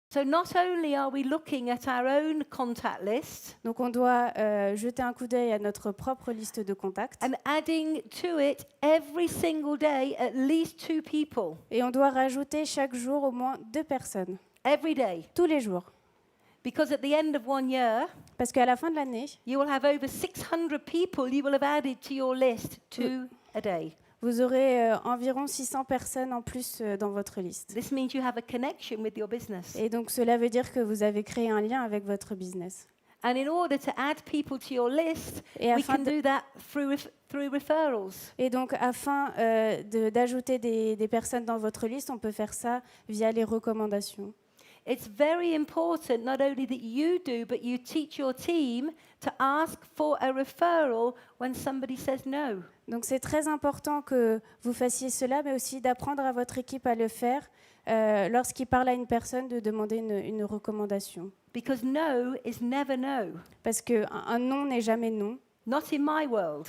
So not only are we looking at our own contact list Donc on doit jeter un coup d'œil à notre propre liste de contacts and adding to it every single day at least 2 people. et on doit rajouter chaque jour au moins 2 personnes, Every day. tous les jours. Because at the end of 1 year, Parce qu'à la fin de l'année, you will have over 600 people you will have added to your list 2 a day. vous aurez environ 600 personnes en plus dans votre liste. This means you have a connection with your business. Et donc cela veut dire que vous avez créé un lien avec votre business. And in order to add people to your list, Et we afin can de- do that through referrals. Et donc, afin d'ajouter des personnes dans votre liste, on peut faire ça via les recommandations. It's very important not only that you do, but you teach your team to ask for a referral when somebody says no. Donc, c'est très important que vous fassiez cela, mais aussi d'apprendre à votre équipe à le faire lorsqu'il parle à une personne, de demander une recommandation. Because no is never no. Parce qu'un non n'est jamais non. Not in my world.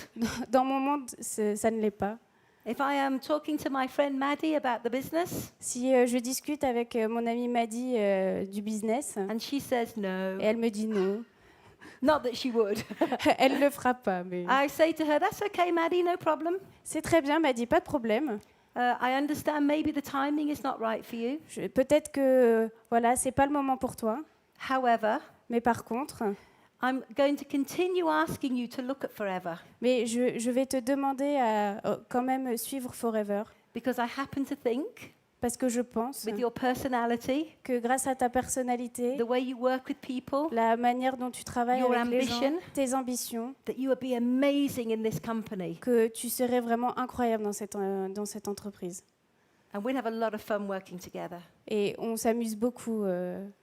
Dans mon monde, ça ne l'est pas. If I am talking to my friend Maddie about the business Si je discute avec mon amie Maddy du business, and she says no, et elle me dit non, not that she would, elle ne le fera pas, mais I say to her, that's okay, Maddie, no problem. c'est très bien, Maddy, pas de problème. I understand maybe the timing is not right for you. Peut-être que voilà, c'est pas le moment pour toi, However, mais par contre, I'm going to continue asking you to look at Forever mais je vais te demander à quand même suivre Forever, because I happen to think, parce que je pense with your personality, que grâce à ta personnalité, the way you work with people, la manière dont tu travailles Your avec les gens, ambition. tes ambitions, that you would be amazing in this company. que tu serais vraiment incroyable dans cette entreprise. And we'll have a lot of fun working together. Et on s'amuse beaucoup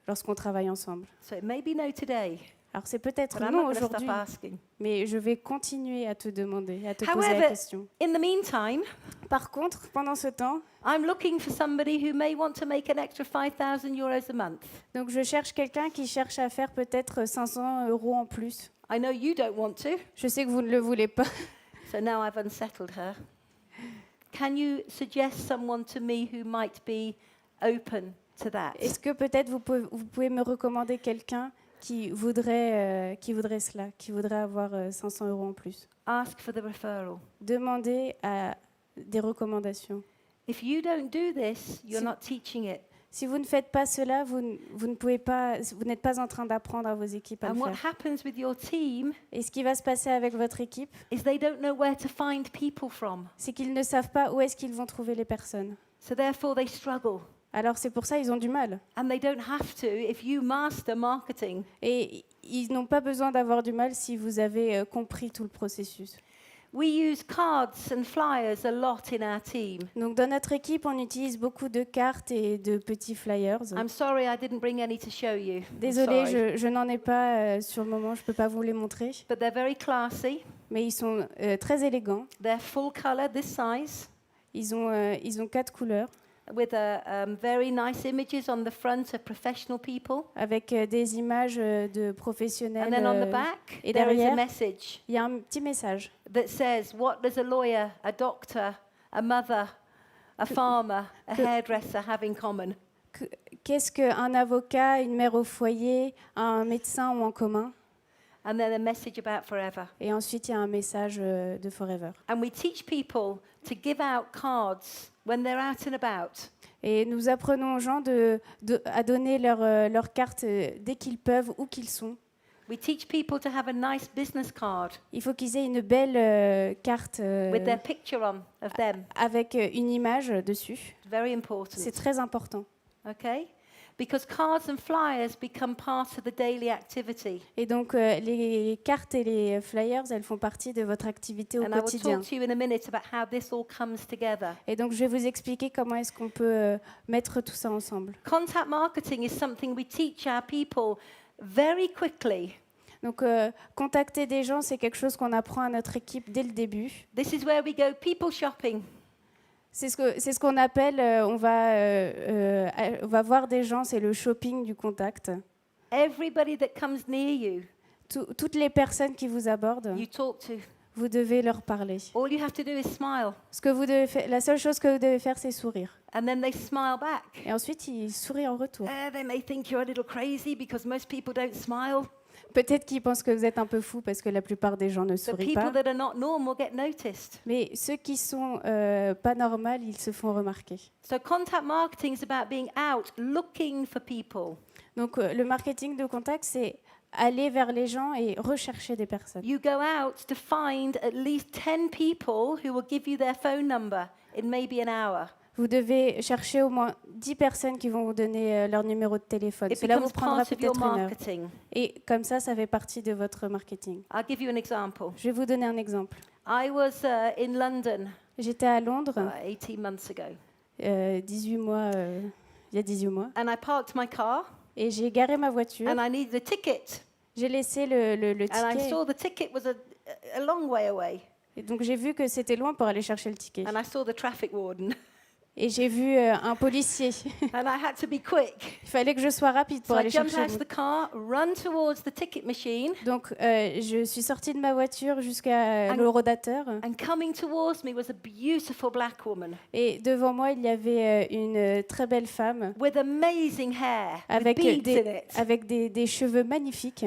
lorsqu'on travaille ensemble. So it may be no today, Alors c'est peut-être but I'm non not going to aujourd'hui, stop asking. mais je vais continuer à te demander, à te poser la However, question. in the meantime, Par contre, pendant ce temps, I'm looking for somebody who may want to make an extra 5,000 euros a month. donc je cherche quelqu'un qui cherche à faire peut-être 500 € en plus. I know you don't want to, Je sais que vous ne le voulez pas. so now I've unsettled her. Can you suggest someone to me who might be open to that? Est-ce que peut-être vous pouvez me recommander quelqu'un qui voudrait cela, qui voudrait avoir 500 € en plus? Ask for the referral. Demandez à des recommandations. If you don't do this, you're Si- not teaching it. Si vous ne faites pas cela, vous ne pouvez pas, vous n'êtes pas en train d'apprendre à vos équipes à And le what faire. happens with your team Et ce qui va se passer avec votre équipe, is they don't know where to find people from. c'est qu'ils ne savent pas où est-ce qu'ils vont trouver les personnes. So therefore they struggle. Alors c'est pour ça qu'ils ont du mal. And they don't have to if you master marketing. Et ils n'ont pas besoin d'avoir du mal si vous avez compris tout le processus. We use cards and flyers a lot in our team. Donc dans notre équipe, on utilise beaucoup de cartes et de petits flyers. I'm sorry I didn't bring any to show you. I'm Désolée, sorry. je n'en ai pas sur le moment, je ne peux pas vous les montrer. But they're very classy. Mais ils sont très élégants. They're full color, this size, Ils ont 4 couleurs, with very nice images on the front of professional people. avec des images de professionnels. And then on the back, et there is a derrière, message il y a un petit message that says, what does a lawyer, a doctor, a mother, a farmer, a hairdresser have in common? Qu'est-ce qu'un avocat, une mère au foyer, un médecin ont en commun? And then a message about Forever. Et ensuite, il y a un message de Forever. And we teach people to give out cards when they're out and about. Et nous apprenons aux gens à donner leur carte dès qu'ils peuvent, où qu'ils sont. We teach people to have a nice business card Il faut qu'ils aient une belle carte with their picture on of them. avec une image dessus. Very important. C'est très important. Okay? Because cards and flyers become part of the daily activity. Et donc, les cartes et les flyers, elles font partie de votre activité au And I will quotidien. talk to you in a minute about how this all comes together. Et donc, je vais vous expliquer comment est-ce qu'on peut mettre tout ça ensemble. Contact marketing is something we teach our people very quickly. Donc, contacter des gens, c'est quelque chose qu'on apprend à notre équipe dès le début. This is where we go people shopping. C'est ce qu'on appelle, on va voir des gens, c'est le shopping du contact. Everybody that comes near you, Toutes les personnes qui vous abordent, you talk to. vous devez leur parler. All you have to do is smile. Ce que vous devez la seule chose que vous devez faire, c'est sourire. And then they smile back. Et ensuite, ils sourient en retour. They may think you're a little crazy because most people don't smile. Peut-être qu'ils pensent que vous êtes un peu fou parce que la plupart des gens ne The sourient people pas. that are not normal get noticed. Mais ceux qui sont pas normaux, ils se font remarquer. So contact marketing is about being out, looking for people. Donc le marketing de contact, c'est aller vers les gens et rechercher des personnes. You go out to find at least 10 people who will give you their phone number in maybe an hour. Vous devez chercher au moins 10 personnes qui vont vous donner leur numéro de téléphone. It Cela vous becomes prendra part of your peut-être une heure. marketing. Et comme ça fait partie de votre marketing. I'll give you an example. Je vais vous donner un exemple. I was in London J'étais à Londres 18 months ago, 18 mois, il y a 18 mois, and I parked my car, et j'ai garé ma voiture. and I needed a ticket, J'ai laissé le and I ticket. saw the ticket was a long way away, Et donc j'ai vu que c'était loin pour aller chercher le ticket. and I saw the traffic warden, Et j'ai vu un policier. and I had to be quick. Il fallait que je sois rapide pour So I aller jumped chercher. out of the car, run towards the ticket machine, Donc je suis sortie de ma voiture jusqu'à And- l'horodateur. and coming towards me was a beautiful black woman Et devant moi, il y avait une très belle femme with amazing hair, avec, with beads in it. avec des cheveux magnifiques.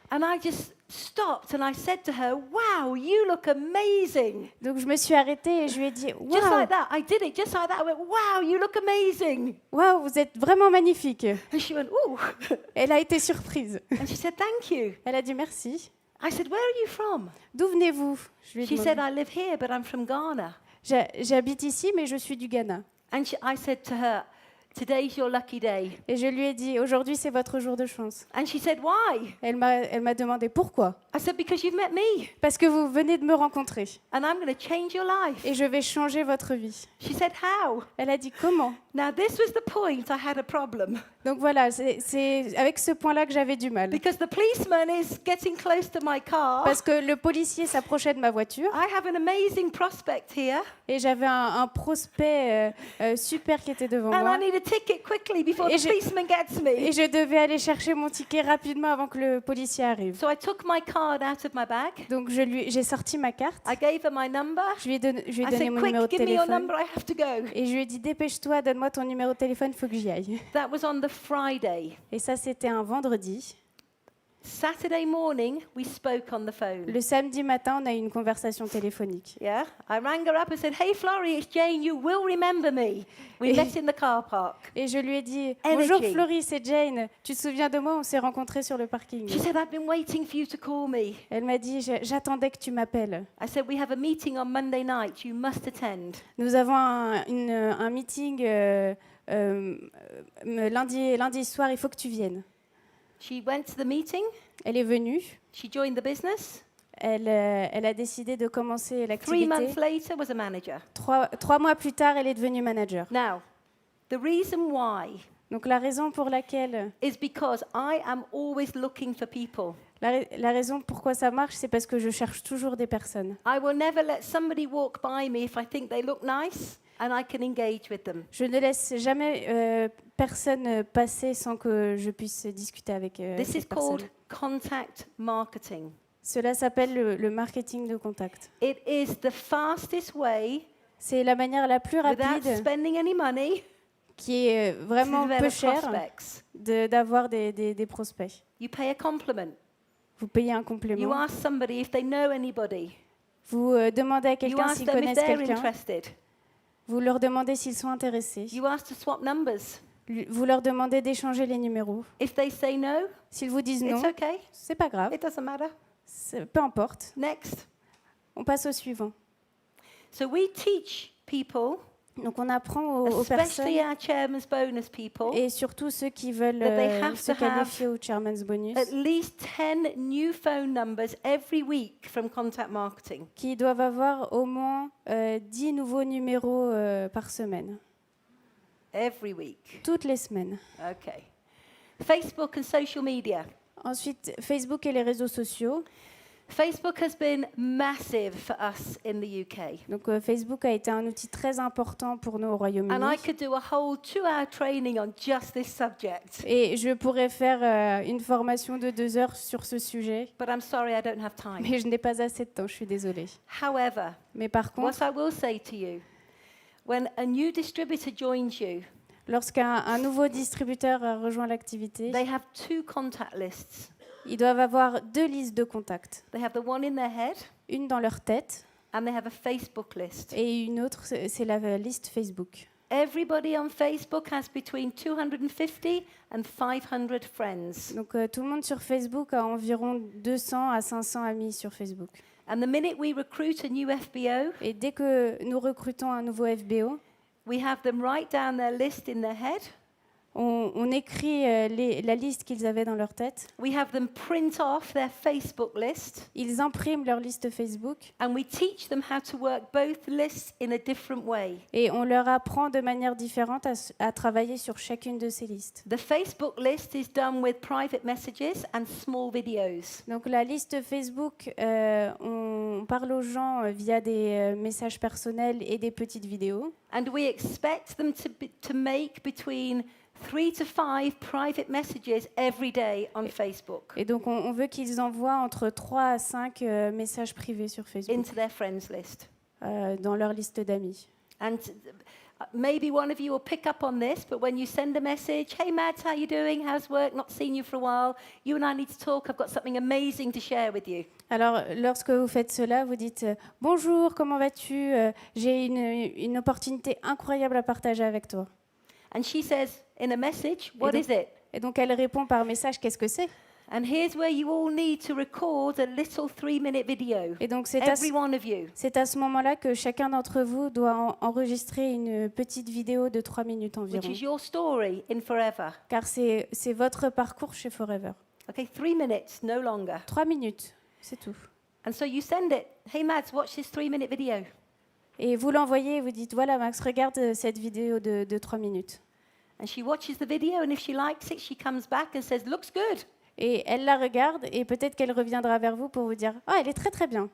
And I just stopped and I said to her, "Wow, you look amazing." Donc je me suis arrêtée et je lui ai dit Just Waouh, like that. I did it just like that. I went, "Wow, you look amazing." waouh, vous êtes vraiment magnifique. And she went, "Ooh." Elle a été surprise. And she said, "Thank you." Elle a dit merci. I said, "Where are you from?" D'où venez-vous? Je lui ai She demandé. said, "I live here, but I'm from Ghana." J'habite ici, mais je suis du Ghana. And I said to her, "Today's your lucky day." Et je lui ai dit aujourd'hui, c'est votre jour de chance. And she said, "Why?" Elle m'a demandé pourquoi. I said, "Because you've met me, Parce que vous venez de me rencontrer and I'm going to change your life." et je vais changer votre vie. She said, "How?" Elle a dit comment? Now, this was the point I had a problem. Donc voilà, c'est avec ce point-là que j'avais du mal. Because the policeman is getting close to my car. Parce que le policier s'approchait de ma voiture I have an amazing prospect here, et j'avais un prospect super qui était devant and I moi. need a ticket quickly before Et the je- policeman gets Et me. je devais aller chercher mon ticket rapidement avant que le policier arrive. So I took my card out of my bag. Donc j'ai sorti ma carte, I gave her my number. je lui ai donné I mon said, numéro "Quick, de give me your téléphone number. I have to go." et je lui ai dit dépêche-toi, donne-moi ton numéro de téléphone, il faut que j'y aille. That was on the Friday. Et ça c'était un vendredi. Saturday morning, we spoke on the phone. Le samedi matin, on a eu une conversation téléphonique. Yeah, I rang her up and said, "Hey, Florrie, it's Jane. You will remember me. We met in the car park." Et je lui ai dit Energy. bonjour Florie, c'est Jane. Tu te souviens de moi? On s'est rencontrés sur le parking. She said, "I've been waiting for you to call me." Elle m'a dit j'attendais que tu m'appelles. I said, "We have a meeting on Monday night. You must attend." Nous avons un meeting lundi soir, il faut que tu viennes. She went to the meeting. Elle est venue. She joined the business. Elle a décidé de commencer 3 l'activité. months later, was a manager. Trois mois plus tard, elle est devenue manager. Now, the reason why Donc la raison pour laquelle, is because I am always looking for people. la raison pourquoi ça marche, c'est parce que je cherche toujours des personnes. I will never let somebody walk by me if I think they look nice and I can engage with them. Je ne laisse jamais personne passer sans que je puisse discuter avec This is cette personne. called contact marketing. Cela s'appelle le marketing de contact. It is the fastest way, C'est la manière la plus without rapide, spending any money, qui est to vraiment peu develop chère, prospects. d'avoir des prospects. You pay a compliment. Vous payez un You complément. ask somebody if they know anybody. Vous demandez à You quelqu'un ask s'ils them if connaissent they're quelqu'un. interested. Vous leur demandez s'ils sont intéressés. You ask to swap numbers. Vous leur demandez d'échanger les numéros. If they say no, S'ils vous disent non, it's okay. c'est pas grave. It doesn't matter. Peu importe. Next. On passe au suivant. So we teach people, Donc on apprend aux especially personnes our chairman's bonus people, et surtout ceux qui veulent that they have se to have qualifier au Chairman's Bonus, at least 10 new phone numbers every week from contact marketing. qui doivent avoir au moins 10 nouveaux numéros par semaine, Every week. toutes les semaines. Okay. Facebook and social media. Ensuite, Facebook et les réseaux sociaux. Facebook has been massive for us in the UK. Donc Facebook a été un outil très important pour nous au And Royaume-Uni. I could do a whole 2-hour training on just this subject. Et je pourrais faire une formation de 2 heures sur ce sujet, But I'm sorry, I don't have time. mais je n'ai pas assez de temps, je suis désolée. However, Mais par contre, what I will say to you, when a new distributor joins you, lorsqu'un nouveau distributeur a rejoint l'activité, they have 2 contact lists. ils doivent avoir 2 listes de contacts. They have the one in their head, Une dans leur tête and they have a Facebook list. et une autre, c'est la liste Facebook. Everybody on Facebook has between 250 and 500 friends. Donc tout le monde sur Facebook a environ 200 à 500 amis sur Facebook. And the minute we recruit a new FBO, Et dès que nous recrutons un nouveau FBO, we have them write down their list in their head. on écrit la liste qu'ils avaient dans leur tête. We have them print off their Facebook list, Ils impriment leur liste Facebook and we teach them how to work both lists in a different way. et on leur apprend de manière différente à travailler sur chacune de ces listes. The Facebook list is done with private messages and small videos. Donc la liste Facebook, on parle aux gens via des messages personnels et des petites vidéos. And we expect them to make between 3 to 5 private messages every day on Facebook Et donc on veut qu'ils envoient entre 3 à 5 messages privés sur Facebook into their friends list. dans leur liste d'amis. And maybe one of you will pick up on this, but when you send a message, hey Mads, how you doing? How's work? Not seen you for a while. You and I need to talk. I've got something amazing to share with you. Alors, lorsque vous faites cela, vous dites bonjour, comment vas-tu? J'ai une opportunité incroyable à partager avec toi. And she says in a message, what donc- is it? Et donc, elle répond par message qu'est-ce que c'est? And here's where you all need to record a little 3-minute video. Et donc, Every one of you. c'est à ce moment-là que chacun d'entre vous doit enregistrer une petite vidéo de 3 minutes Which environ. is your story in forever. Car c'est votre parcours chez Forever. Okay, 3 minutes, no longer. 3 minutes, c'est tout. And so you send it. Hey Mads, watch this 3-minute video. Et vous l'envoyez et vous dites voilà, Max, regarde cette vidéo de 3 minutes. And she watches the video, and if she likes it, she comes back and says, looks good. Et elle la regarde et peut-être qu'elle reviendra vers vous pour vous dire ah, elle est très très bien.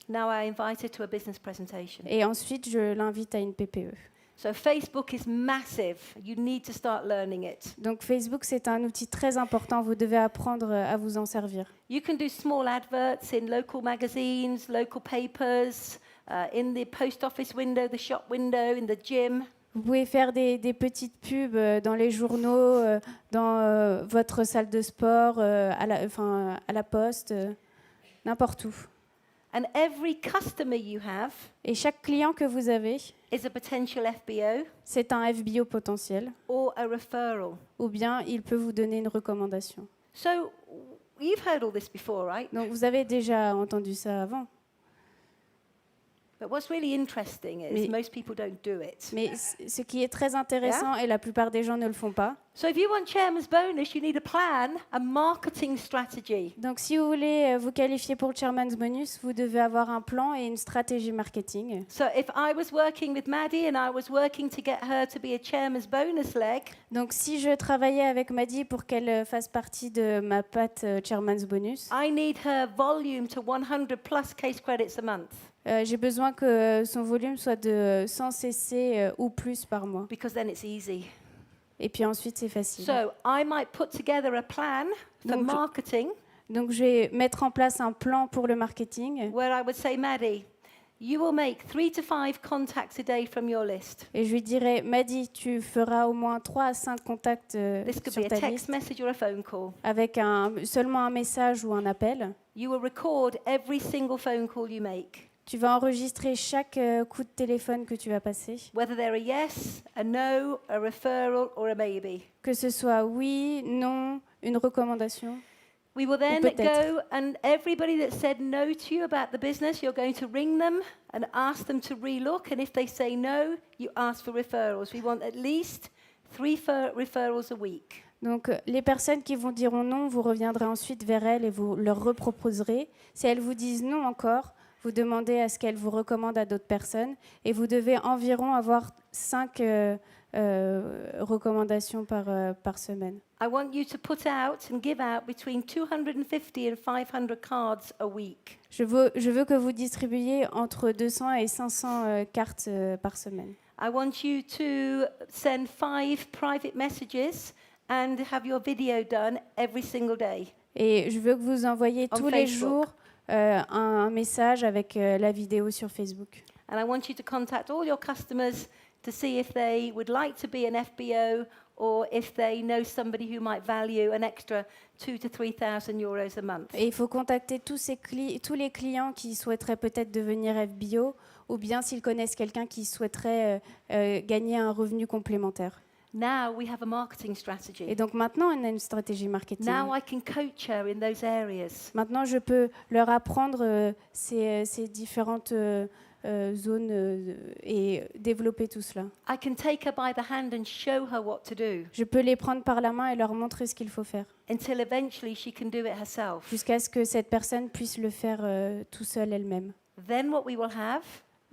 Now I invite her to a business presentation. Et ensuite, je l'invite à une PPE. So Facebook is massive. You need to start learning it. Donc Facebook, c'est un outil très important. Vous devez apprendre à vous en servir. You can do small adverts in local magazines, local papers, in the post office window, the shop window, in the gym. Vous pouvez faire des petites pubs dans les journaux, dans votre salle de sport, à la poste, n'importe où. And every customer you have Et chaque client que vous avez, is a potential FBO c'est un FBO potentiel, or a referral. ou bien il peut vous donner une recommandation. So you've heard all this before, right? Donc vous avez déjà entendu ça avant. But what's really interesting is Mais- most people don't do it. Mais ce qui est très intéressant, et la plupart des gens ne le font pas, So if you want chairman's bonus, you need a plan, a marketing strategy. donc si vous voulez vous qualifier pour le Chairman's Bonus, vous devez avoir un plan et une stratégie marketing. So if I was working with Maddie and I was working to get her to be a chairman's bonus leg, Donc si je travaillais avec Maddy pour qu'elle fasse partie de ma patte Chairman's Bonus, I need her volume to 100 plus case credits a month j'ai besoin que son volume soit de 100 cc ou plus par mois. because then it's easy. Et puis ensuite, c'est facile. So I might put together a plan for Donc, marketing Donc je vais mettre en place un plan pour le marketing where I would say, Maddie, you will make 3 to 5 contacts a day from your list. et je lui dirai, Maddy, tu feras au moins 3 à 5 contacts This could sur be a ta text liste message or a phone call. avec seulement un message ou un appel. You will record every single phone call you make, Tu vas enregistrer chaque coup de téléphone que tu vas passer, whether they're a yes, a no, a referral, or a maybe. que ce soit oui, non, une recommandation. We will then peut-être. go and everybody that said no to you about the business, you're going to ring them and ask them to relook. And if they say no, you ask for referrals. We want at least 3 referrals a week. Donc, les personnes qui vous diront non, vous reviendrez ensuite vers elles et vous leur reproposerez. Si elles vous disent non encore, vous demandez à ce qu'elles vous recommandent à d'autres personnes et vous devez environ avoir 5 recommandations par semaine. I want you to put out and give out between 250 and 500 cards a week. Je veux que vous distribuiez entre 200 et 500 cartes par semaine. I want you to send 5 private messages and have your video done every single day. Et je veux que vous envoyiez On tous les Facebook. jours un message avec la vidéo sur Facebook. And I want you to contact all your customers to see if they would like to be an FBO or if they know somebody who might value an extra 2,000 to 3,000 euros a month. Et il faut contacter tous les clients qui souhaiteraient peut-être devenir FBO ou bien s'ils connaissent quelqu'un qui souhaiterait gagner un revenu complémentaire. Now we have a marketing strategy. Et donc maintenant, on a une stratégie marketing. Now I can coach her in those areas. Maintenant, je peux leur apprendre ces différentes zones et développer tout cela. I can take her by the hand and show her what to do Je peux les prendre par la main et leur montrer ce qu'il faut faire, until eventually she can do it herself. jusqu'à ce que cette personne puisse le faire tout seul elle-même. Then what we will have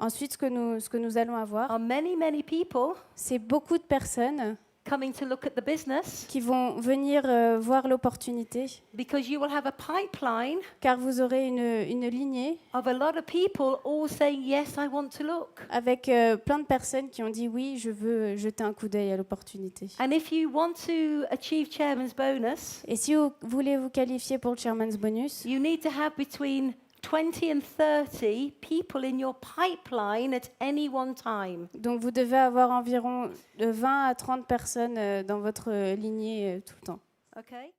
Ensuite, ce que nous allons avoir, are many, many people c'est beaucoup de personnes coming to look at the business qui vont venir voir l'opportunité, because you will have a pipeline car vous aurez une lignée of a lot of people all saying, yes, I want to look. avec plein de personnes qui ont dit oui, je veux jeter un coup d'œil à l'opportunité. And if you want to achieve chairman's bonus, Et si vous voulez vous qualifier pour le Chairman's Bonus, you need to have between 20 and 30 people in your pipeline at any one time. donc vous devez avoir environ 20 à 30 personnes dans votre lignée tout le temps. Okay?